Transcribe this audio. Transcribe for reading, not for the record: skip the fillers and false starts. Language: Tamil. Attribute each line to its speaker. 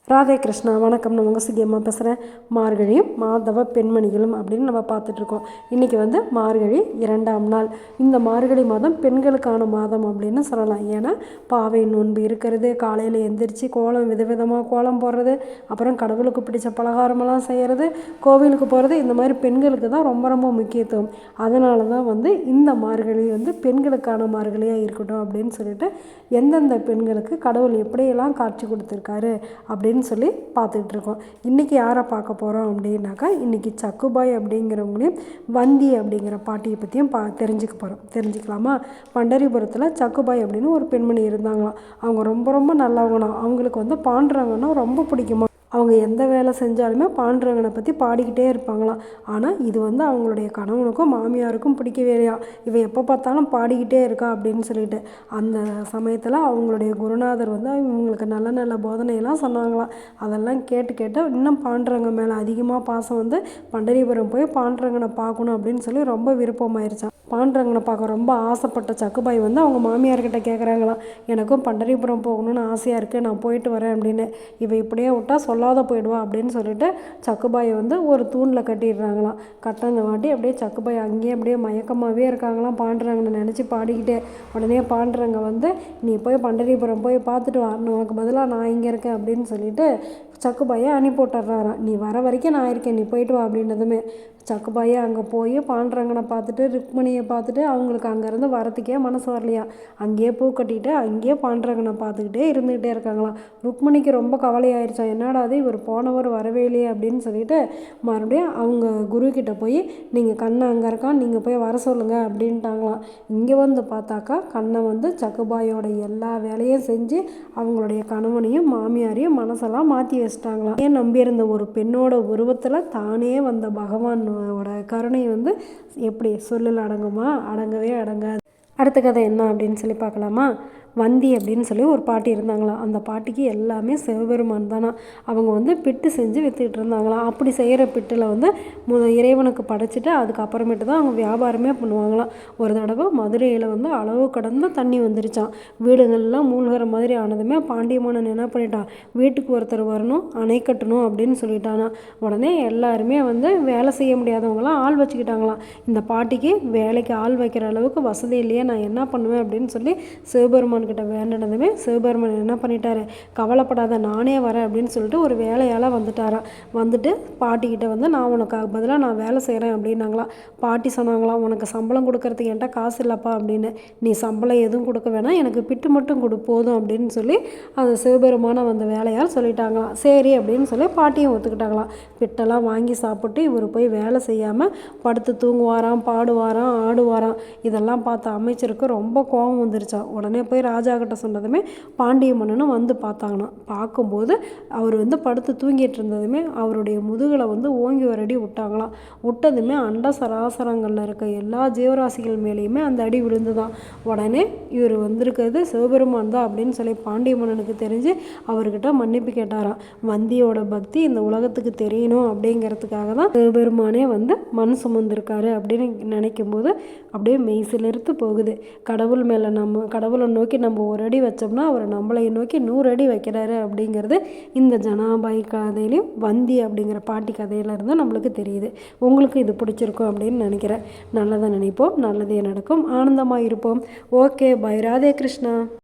Speaker 1: ராதே கிருஷ்ணா. வணக்கம். நான் உங்கள் சுகியம்மா பேசுகிறேன். மார்கழியும் மாதவ பெண்மணிகளும் அப்படின்னு நம்ம பார்த்துட்ருக்கோம். இன்றைக்கி மார்கழி 2ஆம் நாள். இந்த மார்கழி மாதம் பெண்களுக்கான மாதம் அப்படின்னு சொல்லலாம். ஏன்னா பாவை நோன்பு இருக்கிறது, காலையில் எந்திரிச்சு கோலம் விதவிதமாக கோலம் போடுறது, அப்புறம் கடவுளுக்கு பிடிச்ச பலகாரமெல்லாம் செய்கிறது, கோவிலுக்கு போகிறது, இந்த மாதிரி பெண்களுக்கு தான் ரொம்ப ரொம்ப முக்கியத்துவம். அதனால தான் இந்த மார்கழி பெண்களுக்கான மார்கழியாக இருக்கட்டும் அப்படின்னு சொல்லிட்டு எந்தெந்த பெண்களுக்கு கடவுள் எப்படியெல்லாம் காட்சி கொடுத்துருக்காரு அப்படின்னு சொல்லி பார்த்துட்ருக்கோம். இன்றைக்கி யாரை பார்க்க போகிறோம் அப்படின்னாக்கா, இன்றைக்கி சக்குபாய் அப்படிங்கிறவங்களையும் வந்தி அப்படிங்கிற பாட்டியை பற்றியும் தெரிஞ்சுக்கலாமா? பண்டரிபுரத்தில் சக்குபாய் அப்படின்னு ஒரு பெண்மணி இருந்தாங்களாம். அவங்க ரொம்ப ரொம்ப நல்லவங்களாம். அவங்களுக்கு பாண்டுரங்கன்னா ரொம்ப பிடிக்குமா. அவங்க எந்த வேலை செஞ்சாலுமே பாண்டுரங்கனை பற்றி பாடிக்கிட்டே இருப்பாங்களாம். ஆனால் இது அவங்களுடைய கணவனுக்கும் மாமியாருக்கும் பிடிக்கவே இல்லையா. இவன் எப்போ பார்த்தாலும் பாடிக்கிட்டே இருக்கா அப்படின்னு சொல்லிட்டு. அந்த சமயத்தில் அவங்களுடைய குருநாதர் இவங்களுக்கு நல்ல நல்ல போதனையெல்லாம் சொன்னாங்களாம். அதெல்லாம் கேட்டு இன்னும் பாண்டுரங்கன் மேலே அதிகமாக பாசம் பண்டரிபுரம் போய் பாண்டுரங்கனை பார்க்கணும் அப்படின்னு சொல்லி ரொம்ப விருப்பமாயிருச்சான். பாண்டுரங்கனை பார்க்க ரொம்ப ஆசைப்பட்ட சக்குபாய் அவங்க மாமியார்கிட்ட கேட்குறாங்களாம், எனக்கும் பண்டரிபுரம் போகணுன்னு ஆசையாக இருக்குது, நான் போயிட்டு வரேன் அப்படின்னு. இவன் இப்படியே விட்டா சொல்லாத போயிடுவா அப்படின்னு சொல்லிட்டு சக்குபாயை ஒரு தூணில் கட்டிடுறாங்களாம். கட்டின வாட்டி அப்படியே சக்குபாய் அங்கேயே அப்படியே மயக்கமாகவே இருக்காங்களாம். பாண்டுரங்கனை நினச்சி பாடிக்கிட்டே. உடனே பாண்டுரங்க நீ போய் பண்டரிபுரம் போய் பார்த்துட்டு வா, உனக்கு பதிலாக நான் இங்கே இருக்கேன் அப்படின்னு சொல்லிட்டு சக்குபாயை அனுப்பி விட்டுறாராம். நீ வர வரைக்கும் நான் இருக்கேன், நீ போயிட்டு வா அப்படின்னதுமே சக்குபாயை அங்கே போய் பாண்டுரங்கனை பார்த்துட்டு ருக்மணியை பார்த்துட்டு அவங்களுக்கு அங்கேருந்து வரத்துக்கே மனசு வரலையா. அங்கேயே பூ கட்டிட்டு அங்கேயே பாண்டுரங்கனை பார்த்துக்கிட்டே இருந்துக்கிட்டே இருக்காங்களாம். ருக்மணிக்கு ரொம்ப கவலையாயிருச்சான். என்னடா அது இவர் போனவர் வரவே இல்லையே அப்படின்னு சொல்லிட்டு மறுபடியும் அவங்க குருக்கிட்ட போய் நீங்கள் கண்ணை அங்கே இருக்கான், நீங்கள் போய் வர சொல்லுங்கள் அப்படின்ட்டாங்களாம். இங்கே பார்த்தாக்கா கண்ணை சக்குபாயோட எல்லா வேலையும் செஞ்சு அவங்களுடைய கணவனையும் மாமியாரையும் மனசெல்லாம் மாற்றி வச்சிட்டாங்களாம். ஏன் நம்பியிருந்த ஒரு பெண்ணோட உருவத்தில் தானே வந்த பகவானோட கருணை எப்படி சொல்லல அடங்குமா? அடங்கவே அடங்காது. அடுத்த கதை என்ன அப்படின்னு சொல்லி பார்க்கலாமா? வந்தி அப்படின்னு சொல்லி ஒரு பாட்டி இருந்தாங்களாம். அந்த பாட்டிக்கு எல்லாமே சிவபெருமான் தானா. அவங்க பிட்டு செஞ்சு விற்றுக்கிட்டு இருந்தாங்களாம். அப்படி செய்கிற பிட்டில் இறைவனுக்கு படைச்சிட்டு அதுக்கப்புறமேட்டு தான் அவங்க வியாபாரமே பண்ணுவாங்களாம். ஒரு தடவை மதுரையில் அளவு கடந்த தண்ணி வந்துருச்சான். வீடுகள்லாம் மூழ்கிற மாதிரி ஆனதுமே பாண்டியமானன் என்ன பண்ணிட்டான், வீட்டுக்கு ஒருத்தர் வரணும், அணை கட்டணும் அப்படின்னு சொல்லிட்டானா. உடனே எல்லாருமே வேலை செய்ய முடியாதவங்களாம் ஆள் வச்சுக்கிட்டாங்களாம். இந்த பாட்டிக்கு வேலைக்கு ஆள் வைக்கிற அளவுக்கு வசதி இல்லையே, நான் என்ன பண்ணுவேன் அப்படின்னு சொல்லி சிவபெருமான் கிட்ட வேண்டினதுமே சிவபெருமான் என்ன பண்ணிட்டாரு, கவலைப்படாத நானே வரேன் அப்படின்னு சொல்லிட்டு ஒரு வேலையால் வந்துட்டாராம். வந்துட்டு பாட்டிக்கிட்ட நான் உனக்கு பதிலாக நான் வேலை செய்கிறேன் அப்படின்னாங்களாம். பாட்டி சொன்னாங்களாம், உனக்கு சம்பளம் கொடுக்கறதுக்கு என்கிட்ட காசு இல்லைப்பா அப்படின்னு. நீ சம்பளம் எதுவும் கொடுக்க வேணாம், எனக்கு பிட்டு மட்டும் கொடு போதும் அப்படின்னு சொல்லி அந்த சிவபெருமான வேலையால் சொல்லிட்டாங்களாம். சரி அப்படின்னு சொல்லி பாட்டியும் ஒத்துக்கிட்டாங்களாம். பிட்டெல்லாம் வாங்கி சாப்பிட்டு இவர் போய் வேலை செய்யாமல் படுத்து தூங்குவாராம், பாடுவாராம், ஆடுவாராம். இதெல்லாம் பார்த்த அமைச்சருக்கு ரொம்ப கோபம் வந்துருச்சான். உடனே போய் ராஜா கிட்ட சொன்னதுமே பாண்டிய மன்னனும் பார்த்தாங்களாம். பார்க்கும்போது அவர் படுத்து தூங்கிட்டு இருந்ததுமே அவருடைய முதுகில் ஓங்கி ஒரு அடி விட்டாங்களாம். விட்டதுமே அண்ட சராசரங்களில் இருக்க எல்லா ஜீவராசிகள் மேலேயுமே அந்த அடி விழுந்துதான். உடனே இவர் வந்திருக்கிறது சிவபெருமான் தான் அப்படின்னு சொல்லி பாண்டிய மன்னனுக்கு தெரிஞ்சு அவர்கிட்ட மன்னிப்பு கேட்டாராம். வந்தியோட பக்தி இந்த உலகத்துக்கு தெரியணும் அப்படிங்கிறதுக்காக தான் சிவபெருமானே மண் சுமந்திருக்காரு அப்படின்னு நினைக்கும் போது அப்படியே மெய்சிலிருத்து போகுது. கடவுளை நோக்கி நம்ம ஒரு அடி வச்சோம்னா அவர் நம்மளை நோக்கி 100 அடி வைக்கிறாரு அப்படிங்கிறது இந்த ஜனாபாய் கதையிலையும் வந்தி அப்படிங்கிற பாட்டி கதையிலேருந்து நம்மளுக்கு தெரியுது. உங்களுக்கு இது பிடிச்சிருக்கும் அப்படின்னு நினைக்கிறேன். நல்லதை நினைப்போம், நல்லதே நடக்கும், ஆனந்தமாக இருப்போம். Okay, bye. ராதே கிருஷ்ணா.